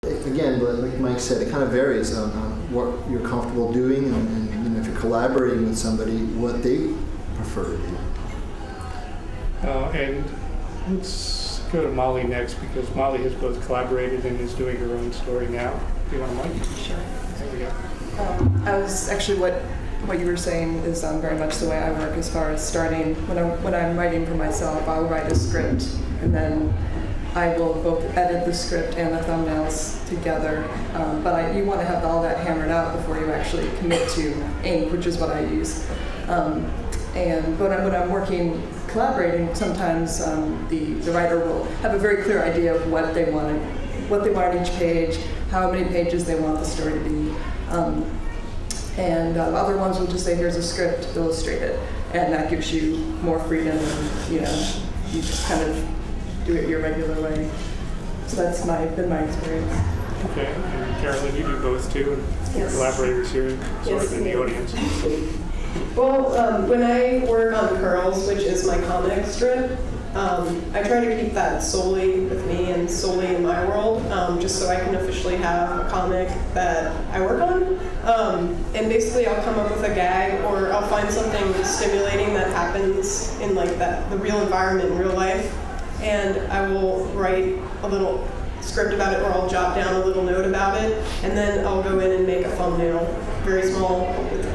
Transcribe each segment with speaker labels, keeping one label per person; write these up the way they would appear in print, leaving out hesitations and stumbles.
Speaker 1: Again, like Mike said, it kind of varies on what you're comfortable doing, and you know, if you're collaborating with somebody, what they prefer to do.
Speaker 2: And let's go to Molly next, because Molly has both collaborated and is doing her own story now. Do you want to, Mike?
Speaker 3: Sure.
Speaker 2: There we go.
Speaker 3: I was actually what you were saying is very much the way I work as far as starting. When I'm writing for myself, I'll write a script, and then I will both edit the script and the thumbnails together. But you want to have all that hammered out before you actually commit to ink, which is what I use. But when I'm collaborating, sometimes the writer will have a very clear idea of what they want on each page, how many pages they want the story to be. Other ones will just say, here's a script, illustrate it. And that gives you more freedom, and you just kind of do it your regular way. So that's been my experience.
Speaker 2: Okay, and Carolyn, you do both too, and your collaborators here, sort of in the audience.
Speaker 4: Well, when I work on Curls, which is my comic strip, I try to keep that solely with me and solely in my world, just so I can officially have a comic that I work on. And basically I'll come up with a gag, or I'll find something stimulating that happens in like the real environment in real life, and I will write a little script about it, or I'll jot down a little note about it, and then I'll go in and make a thumbnail, very small,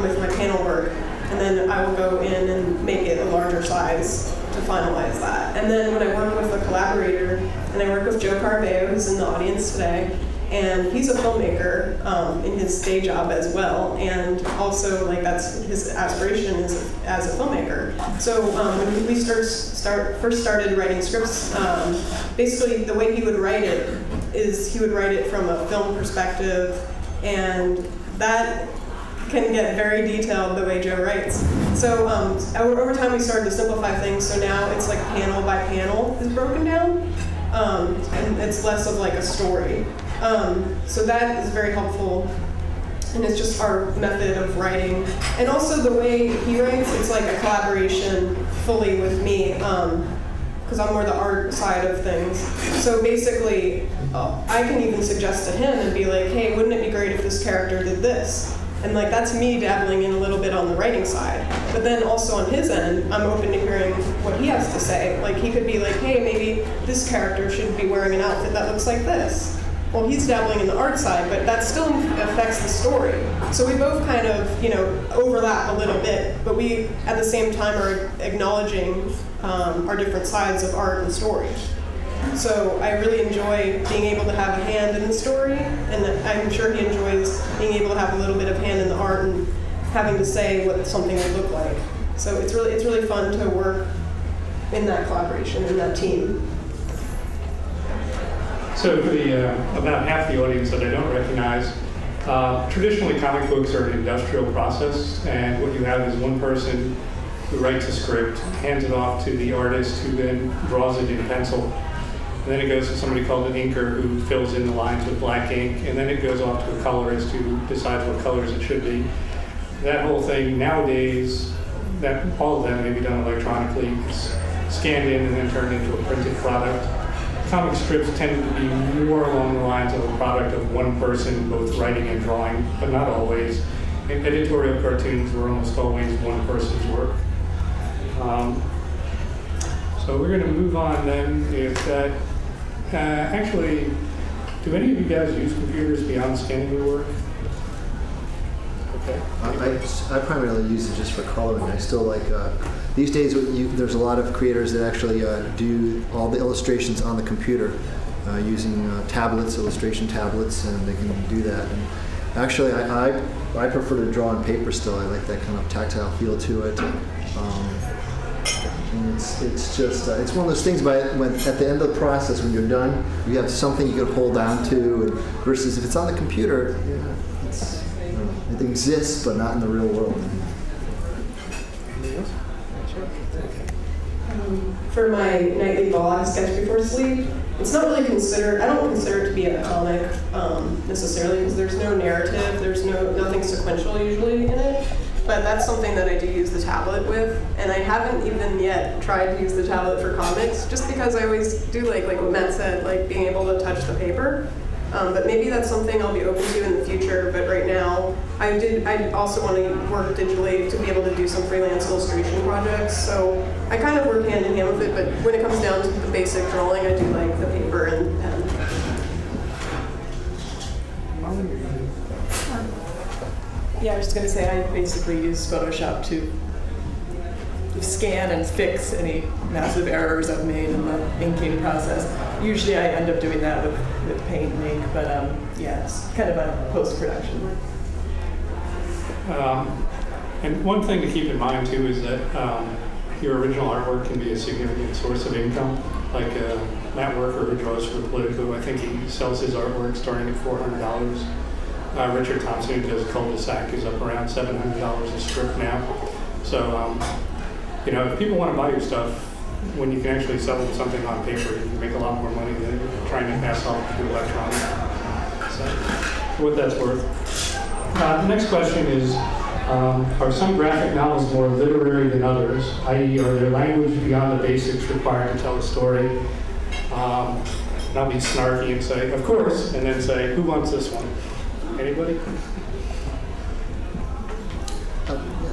Speaker 4: with my panel work. And then I will go in and make it a larger size to finalize that. And then when I work with a collaborator, and I work with Joe Carabeo, who's in the audience today, and he's a filmmaker in his day job as well, and also like that's his aspiration as a filmmaker. So when we first started writing scripts, basically the way he would write it is he would write it from a film perspective, and that can get very detailed the way Joe writes. So over time we started to simplify things, so now it's like panel by panel is broken down, and it's less of like a story. So that is very helpful, and it's just our method of writing. And also the way he writes, it's like a collaboration fully with me, because I'm more the art side of things. So basically, I can even suggest to him and be like, hey, wouldn't it be great if this character did this? And like that's me dabbling in a little bit on the writing side. But then also on his end, I'm open to hearing what he has to say. Like he could be like, hey, maybe this character should be wearing an outfit that looks like this. Well, he's dabbling in the art side, but that still affects the story. So we both kind of, overlap a little bit, but we at the same time are acknowledging our different sides of art and story. So I really enjoy being able to have a hand in the story, and I'm sure he enjoys being able to have a little bit of hand in the art and having to say what something would look like. So it's really fun to work in that collaboration, in that team.
Speaker 2: So for the about half the audience that I don't recognize, traditionally comic books are an industrial process, and what you have is one person who writes a script, hands it off to the artist, who then draws it in pencil. And then it goes to somebody called an inker who fills in the lines with black ink, and then it goes off to a colorist who decides what colors it should be. That whole thing nowadays, all of that may be done electronically. It's scanned in and then turned into a printed product. Comic strips tend to be more along the lines of a product of one person, both writing and drawing, but not always. In editorial cartoons, we're almost always one person's work. So we're going to move on then. If that actually, do any of you guys use computers beyond scanning your work? Okay.
Speaker 1: I primarily use it just for coloring. I still like, these days there's a lot of creators that actually do all the illustrations on the computer using tablets, illustration tablets, and they can do that. And actually, I prefer to draw on paper still. I like that kind of tactile feel to it. And it's just, it's one of those things when at the end of the process, when you're done, you have something you can hold on to, and versus if it's on the computer, it exists, but not in the real world.
Speaker 4: For my nightly blog, Sketch Before Sleep, it's not really considered, I don't consider it to be a comic necessarily, because there's no narrative, there's nothing sequential usually in it. But that's something that I do use the tablet with, and I haven't even yet tried to use the tablet for comics, just because I always do like what Matt said, like being able to touch the paper. But maybe that's something I'll be open to in the future. But right now, I also want to work digitally to be able to do some freelance illustration projects. So I kind of work hand in hand with it. But when it comes down to the basic drawing, I do like the paper and pen.
Speaker 3: Yeah, I was just going to say I basically use Photoshop to scan and fix any massive errors I've made in the inking process. Usually I end up doing that with paint and ink, but yeah, it's kind of a post-production.
Speaker 2: And one thing to keep in mind too is that your original artwork can be a significant source of income. Like Matt Worker, who draws for Politico, I think he sells his artwork starting at $400. Richard Thompson, who does Cul-de-sac, is up around $700 a strip now. So, you know, if people want to buy your stuff, when you can actually sell something on paper, you can make a lot more money than trying to pass off through electronics. So, for what that's worth. The next question is, are some graphic novels more literary than others? I.e., are there language beyond the basics required to tell a story? And I'll be snarky and say, of course, and then say, who wants this one? Anybody?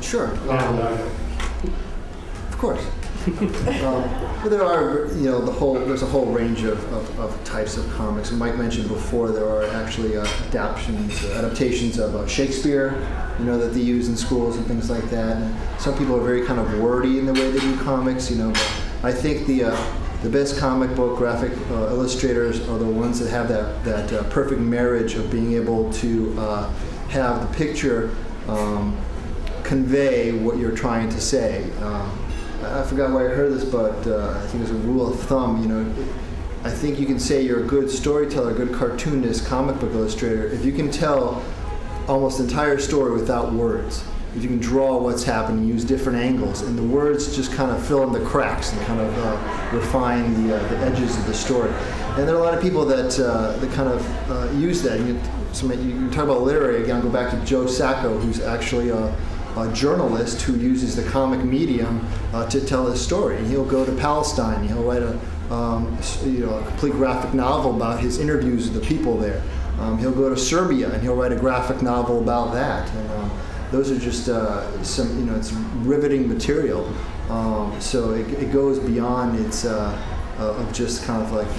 Speaker 1: Sure. Of course. But there are, you know, there's a whole range of types of comics. And Mike mentioned before there are actually adaptations of Shakespeare, you know, that they use in schools and things like that. And some people are very kind of wordy in the way they do comics, you know. But I think the best comic book graphic illustrators are the ones that have that perfect marriage of being able to have the picture convey what you're trying to say. I forgot where I heard this, but I think it's a rule of thumb. You know, I think you can say you're a good storyteller, a good cartoonist, comic book illustrator if you can tell almost the entire story without words. If you can draw what's happening, use different angles, and the words just kind of fill in the cracks and kind of refine the edges of the story. And there are a lot of people that kind of use that. You talk about literary again. I'll go back to Joe Sacco, who's actually a journalist who uses the comic medium to tell his story. And he'll go to Palestine. And he'll write a complete graphic novel about his interviews with the people there. He'll go to Serbia and he'll write a graphic novel about that. And those are just some, you know, it's riveting material. So it goes beyond its of just kind of like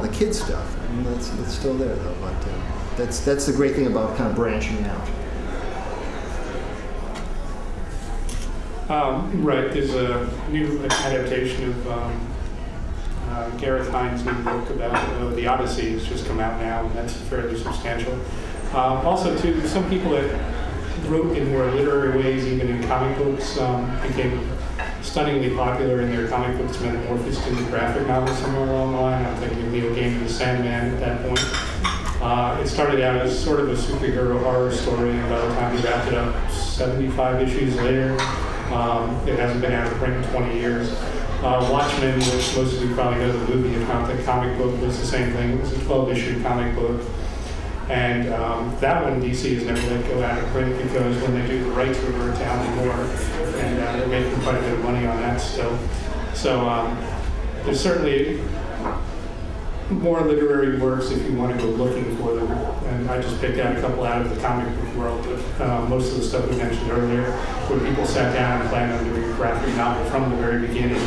Speaker 1: the kid stuff. I mean, that's still there though. But that's the great thing about kind of branching out.
Speaker 2: Right, there's a new adaptation of Gareth Hines' new book about the Odyssey. It's just come out now, and that's fairly substantial. Also, too, some people that wrote in more literary ways, even in comic books, became stunningly popular in their comic books, metamorphosed into graphic novels somewhere along the line. I'm thinking of Neil Gaiman's Sandman at that point. It started out as sort of a superhero horror story, and by the time he wrapped it up 75 issues later, it hasn't been out of print in 20 years. Watchmen, which most of you probably know the movie, if not the comic book, was the same thing. It was a 12-issue comic book. And that one DC has never let go out of print because when they do the rights revert down more, and they're making quite a bit of money on that still. So there's certainly more literary works if you want to go looking for them. And I just picked out a couple out of the comic book world, but most of the stuff we mentioned earlier, where people sat down and planned on doing a graphic novel from the very beginning,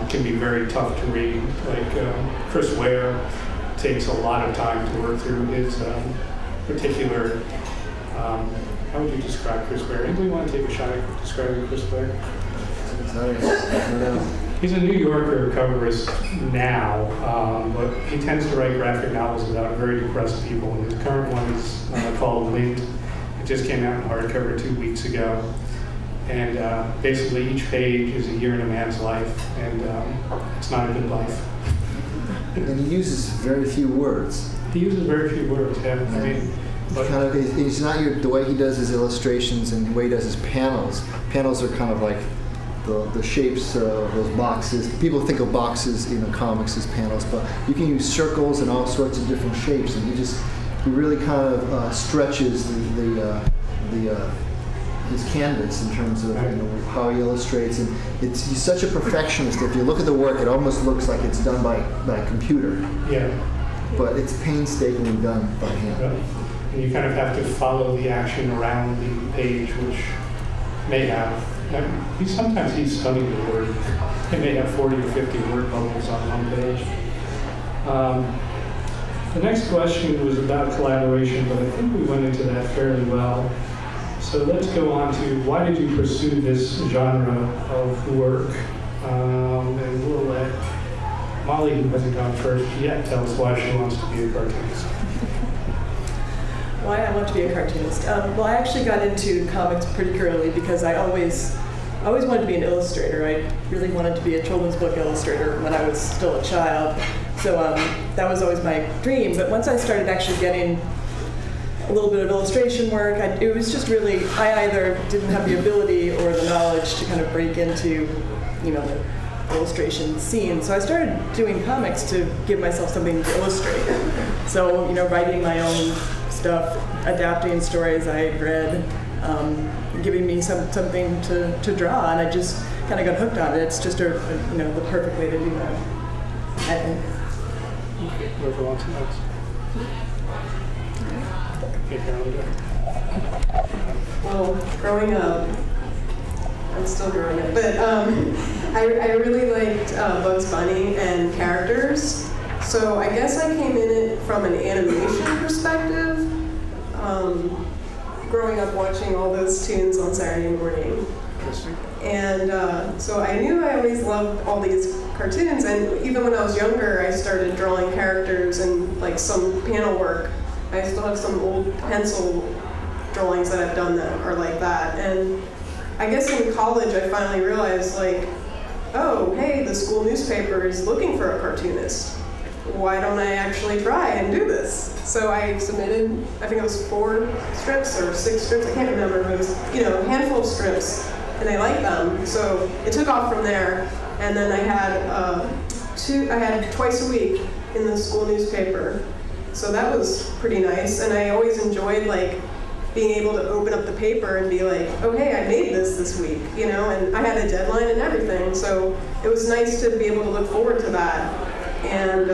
Speaker 2: can be very tough to read. Like Chris Ware takes a lot of time to work through his particular, how would you describe Chris Ware? Anybody want to take a shot at describing Chris Ware? He's a New Yorker coverist now, but he tends to write graphic novels about very depressed people. And his current one is called Linked. It just came out in hardcover 2 weeks ago. And basically each page is a year in a man's life, and it's not a good life.
Speaker 1: And he uses very few words.
Speaker 2: He uses very few words, yeah. I mean, but
Speaker 1: kind of, he's not the way he does his illustrations and the way he does his panels. Panels are kind of like the shapes of those boxes. People think of boxes in comics as panels, but you can use circles and all sorts of different shapes, and he really kind of stretches his canvas in terms of how he illustrates, and he's such a perfectionist. If you look at the work, it almost looks like it's done by a computer.
Speaker 2: Yeah.
Speaker 1: but it's painstakingly done by hand.
Speaker 2: Right. And you kind of have to follow the action around the page, which may have, sometimes he's studying the word. It may have 40 or 50 word bubbles on one page. The next question was about collaboration, but I think we went into that fairly well. So let's go on to why did you pursue this genre of work? And we'll let Molly, who hasn't gone first yet, tell us why she wants to be a cartoonist.
Speaker 3: Why I want to be a cartoonist? Well, I actually got into comics pretty early because I always wanted to be an illustrator. I really wanted to be a children's book illustrator when I was still a child. So that was always my dream. But once I started actually getting a little bit of illustration work, it was just really, I either didn't have the ability or the knowledge to kind of break into, the illustration scene. So I started doing comics to give myself something to illustrate. So, writing my own stuff, adapting stories I had read, giving me something to draw, and I just kind of got hooked on it. It's just the perfect way to do that, I think.
Speaker 2: Whoever wants next. Okay, Carolyn, go.
Speaker 4: Well, growing up, I'm still growing up, but I really liked Bugs Bunny and characters. So I guess I came in it from an animation perspective. Growing up watching all those tunes on Saturday morning. And so I knew I always loved all these cartoons, and even when I was younger, I started drawing characters and like some panel work. I still have some old pencil drawings that I've done that are like that. And I guess in college, I finally realized, like, oh, hey, the school newspaper is looking for a cartoonist. Why don't I actually try and do this? So I submitted, I think it was 4 strips or 6 strips, I can't remember, but it was, a handful of strips, and they liked them. So it took off from there, and then I had twice a week in the school newspaper. So that was pretty nice, and I always enjoyed, like, being able to open up the paper and be like, oh, hey, I made this week, and I had a deadline and everything. So it was nice to be able to look forward to that. And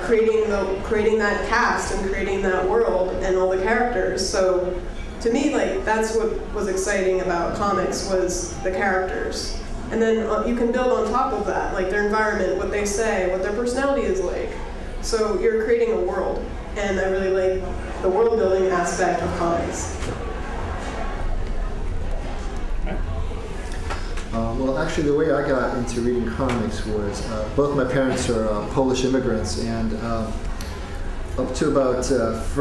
Speaker 4: creating that cast and creating that world and all the characters. So to me, like, that's what was exciting about comics, was the characters. And then you can build on top of that, like their environment, what they say, what their personality is like. So you're creating a world, and I really like the world building aspect of comics.
Speaker 1: Well, actually, the way I got into reading comics was both my parents are Polish immigrants, and up to about first